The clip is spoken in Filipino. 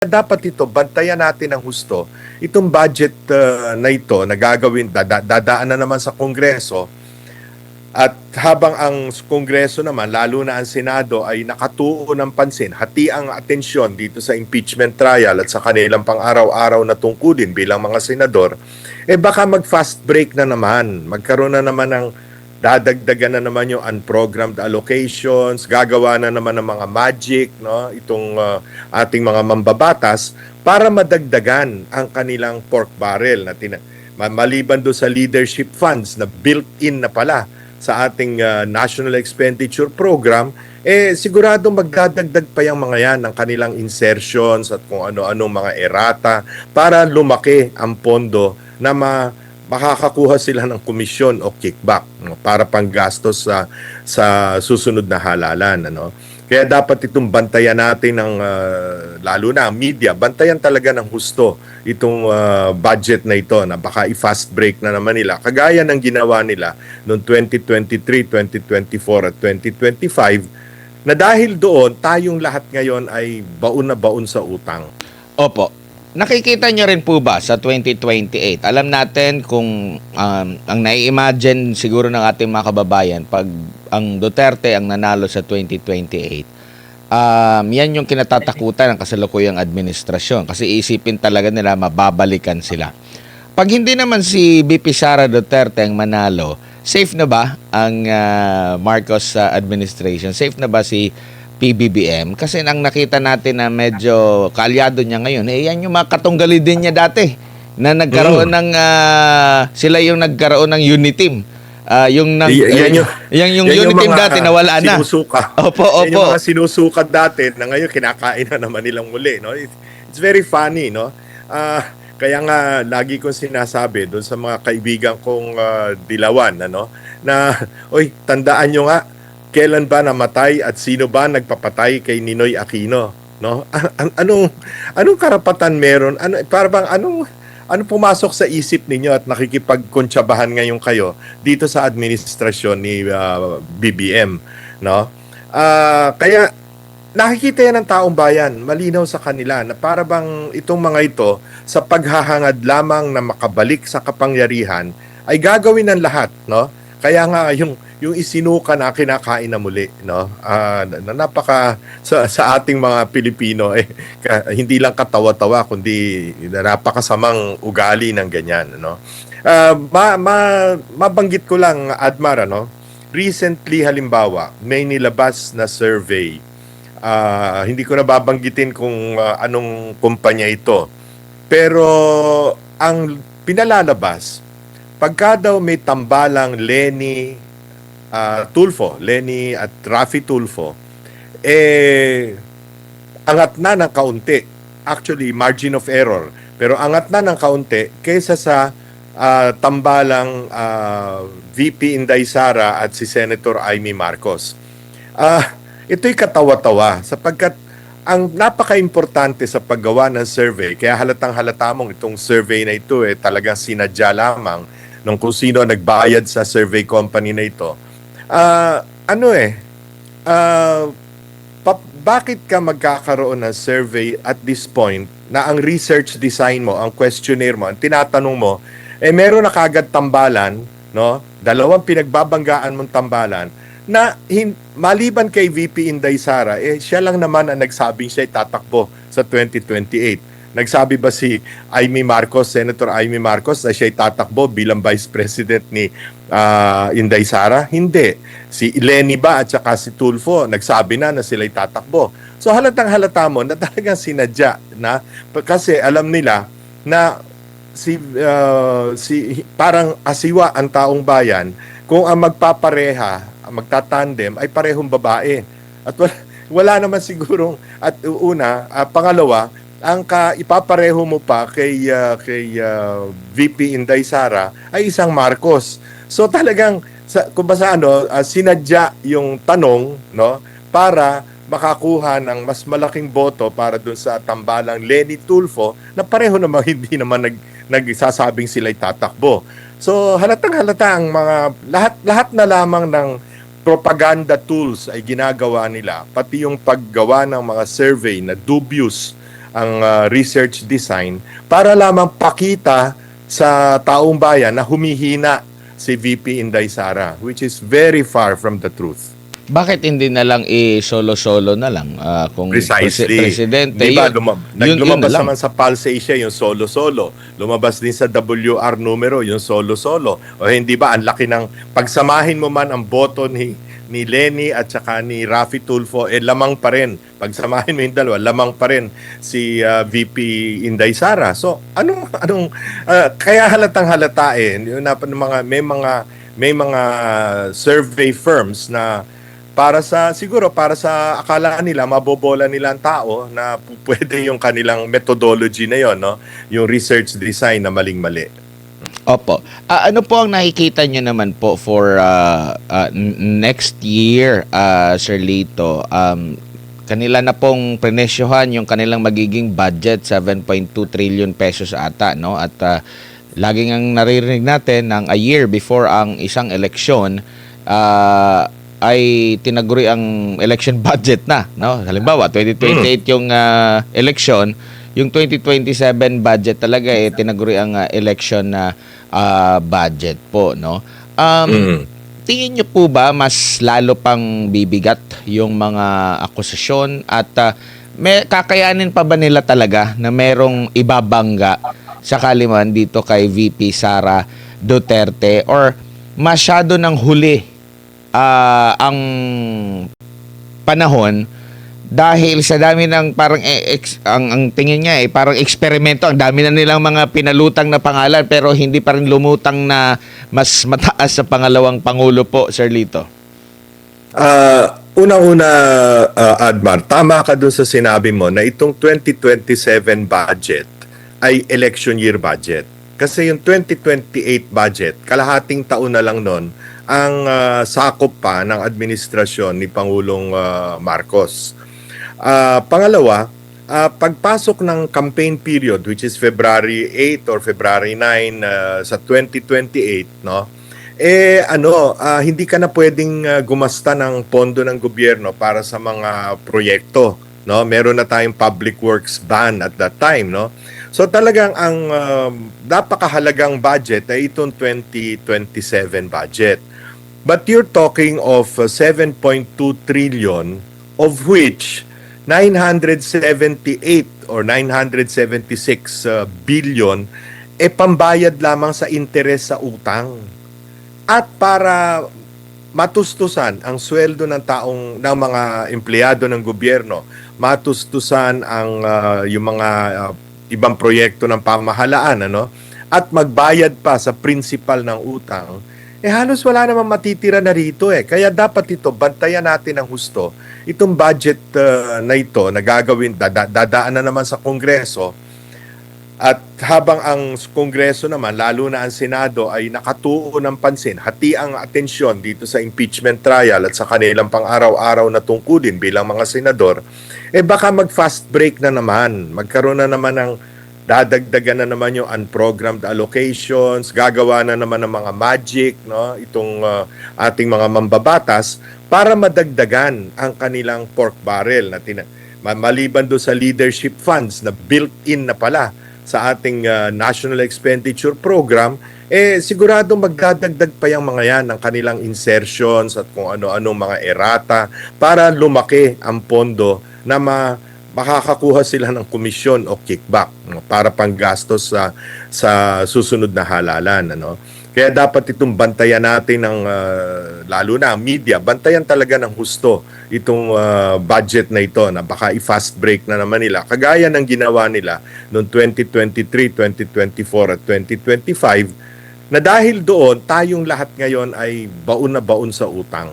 Dapat ito, bantayan natin ng husto. Itong budget na ito na gagawin, dadaan na naman sa Kongreso. At habang ang Kongreso naman, lalo na ang Senado, ay nakatuon ng pansin, hati ang atensyon dito sa impeachment trial at sa kanilang pang-araw-araw na tungkulin bilang mga senador, baka mag-fast break na naman. Magkaroon na naman ng dadagdagan na naman yung unprogrammed allocations, gagawa na naman ng mga magic, no, itong ating mga mambabatas para madagdagan ang kanilang pork barrel na maliban do sa leadership funds na built-in na pala sa ating National Expenditure Program, sigurado magdadagdag pa yung mga yan ng kanilang insertions at kung ano-ano mga errata para lumaki ang pondo na makakakuha sila ng komisyon o kickback, no, para panggastos sa susunod na halalan, ano. Kaya dapat itong bantayan natin ng lalo na ang media, bantayan talaga ng husto itong budget na ito na baka i-fast break na naman nila kagaya ng ginawa nila noong 2023, 2024 at 2025 na dahil doon tayong lahat ngayon ay baon na baon sa utang. Opo. Nakikita nyo rin po ba sa 2028? Alam natin kung ang nai-imagine siguro ng ating mga kababayan pag ang Duterte ang nanalo sa 2028, yan yung kinatatakutan ng kasalukuyang administrasyon kasi isipin talaga nila mababalikan sila. Pag hindi naman si VP Sara Duterte ang manalo, safe na ba ang Marcos administration? Safe na ba si PBBM? Kasi nang nakita natin na medyo kaalyado niya ngayon, yan yung mga katunggali din niya dati na nagkaroon ng sila yung nagkaroon ng uniteam. Yung uniteam dati nawala na. Sinusuka. Opo. Yan yung mga sinusukat dati na ngayon kinakain na naman nilang muli, no? It's very funny, no? Kaya nga lagi kong sinasabi doon sa mga kaibigan kong dilawan, ano, na oy, tandaan nyo nga kailan ba namatay at sino ba nagpapatay kay Ninoy Aquino, no? Anong karapatan meron? Anong pumasok sa isip ninyo at nakikipagkuntsabahan ngayon kayo dito sa administrasyon ni BBM, no? Kaya nakikita yan ng taong bayan, malinaw sa kanila na para bang itong mga ito sa paghahangad lamang na makabalik sa kapangyarihan ay gagawin ng lahat, no? Kaya nga yung isinuka na kinakain na muli, no? Napaka sa ating mga Pilipino hindi lang katawa-tawa kundi napakasamang ugali ng ganyan, no? Mabanggit ko lang, Admar, ano? Recently halimbawa, may nilabas na survey. Hindi ko na babanggitin kung anong kumpanya ito. Pero ang pinalalabas, pagka daw may tambalang Lenny at Raffy Tulfo, angat na ng kaunti. Actually, margin of error. Pero angat na ng kaunti kaysa sa tambalang VP Inday Sara at si Senator Amy Marcos. Ito'y katawa-tawa sapagkat ang napaka-importante sa paggawa ng survey, kaya halatang-halata mong itong survey na ito talagang sinadya lamang nung kung sino nagbayad sa survey company na ito. Bakit ka magkakaroon ng survey at this point na ang research design mo, ang questionnaire mo, ang tinatanong mo, meron na kagad tambalan, no? Dalawang pinagbabanggaan mong tambalan na maliban kay VP Inday Sara, siya lang naman ang nagsabing siya tatakbo sa 2028. Nagsabi ba si Senator Amy Marcos na siya'y tatakbo bilang Vice President ni Inday Sara? Hindi. Si Lenny ba at saka si Tulfo nagsabi na sila'y tatakbo. So halatang halata mo na talagang sinadya na kasi alam nila na parang asiwa ang taong bayan kung ang magpapareha, ang magtatandem ay parehong babae. At wala naman sigurong pangalawa, ang ipapareho mo pa kay VP Inday Sara ay isang Marcos. So talagang sinadya yung tanong, no, para makakuha ng mas malaking boto para dun sa tambalang Lenny Tulfo na pareho naman hindi naman nagsasabing sila'y tatakbo. So halatang-halata ang mga lahat na lamang ng propaganda tools ay ginagawa nila, pati yung paggawa ng mga survey na dubious research design para lamang pakita sa taong bayan na humihina si VP Inday Sara, which is very far from the truth. Bakit hindi na lang solo-solo na lang kung Precisely. presidente? Di ba, yun lumabas na lang. naman sa Pulse Asia yung solo-solo. Lumabas din sa WR numero yung solo-solo. O hindi ba, ang laki ng pagsamahin mo man ang boto ni Lenny at saka ni Raffy Tulfo, lamang pa rin. Pagsamahin mo yung dalawa, lamang pa rin si VP Inday Sara. So, kaya halatang halata may mga survey firms na para sa akala nila mabobola nila ang tao na pwede yung kanilang methodology na yon, no, yung research design na maling-mali. Opo. Ano po ang nakikita nyo naman po for next year, Sir Lito? Kanila na pong prenesyohan yung kanilang magiging budget, 7.2 trillion pesos ata, no? At laging ang naririnig natin ng a year before ang isang eleksyon, ay tinaguri ang election budget na, no? Halimbawa, 2028 yung election, yung 2027 budget talaga tinaguri ang election na budget po, no? Tingin niyo po ba mas lalo pang bibigat yung mga akusasyon at may kakayanin pa ba nila talaga na merong ibabangga sakali man dito kay VP Sara Duterte, or masyado ng huli ang panahon dahil sa dami ng parang ang tingin niya parang eksperimento, ang dami na nilang mga pinalutang na pangalan pero hindi pa rin lumutang na mas mataas sa pangalawang pangulo po, Sir Lito. Unang-una, Admar, tama ka dun sa sinabi mo na itong 2027 budget ay election year budget. Kasi yung 2028 budget, kalahating taon na lang nun, ang sakop pa ng administrasyon ni Pangulong Marcos. Pangalawa, pagpasok ng campaign period, which is February 8 or February 9 sa 2028, no? Hindi ka na pwedeng gumasta ng pondo ng gobyerno para sa mga proyekto, no? Meron na tayong public works ban at that time, no? So talagang ang napakahalagang budget ay itong 2027 budget. But you're talking of 7.2 trillion, of which 978 or 976 billion pambayad lamang sa interes sa utang. At para matustusan ang sweldo ng mga empleyado ng gobyerno, matustusan ang yung mga ibang proyekto ng pamahalaan, at magbayad pa sa principal ng utang, halos wala namang matitira na rito . Kaya dapat ito, bantayan natin ng husto. Itong budget na ito na gagawin, dadaan na naman sa Kongreso. At habang ang Kongreso naman, lalo na ang Senado, ay nakatuon ng pansin, hati ang atensyon dito sa impeachment trial at sa kanilang pang-araw-araw na tungkulin bilang mga senador, baka mag-fast break na naman. Magkaroon na naman ng dadagdagan na naman yung unprogrammed allocations, gagawa na naman ng mga magic, no, itong ating mga mambabatas para madagdagan ang kanilang pork barrel na maliban do sa leadership funds na built-in na pala sa ating National Expenditure Program, sigurado magdadagdag pa yung mga yan ng kanilang insertions at kung ano-anong mga errata para lumaki ang pondo na makakakuha sila ng komisyon o kickback, para panggastos sa susunod na halalan, Kaya dapat itong bantayan natin ng lalo na ang media, bantayan talaga ng husto itong budget na ito na baka i-fast break na naman nila. Kagaya ng ginawa nila noong 2023, 2024 at 2025, na dahil doon tayong lahat ngayon ay baon na baon sa utang.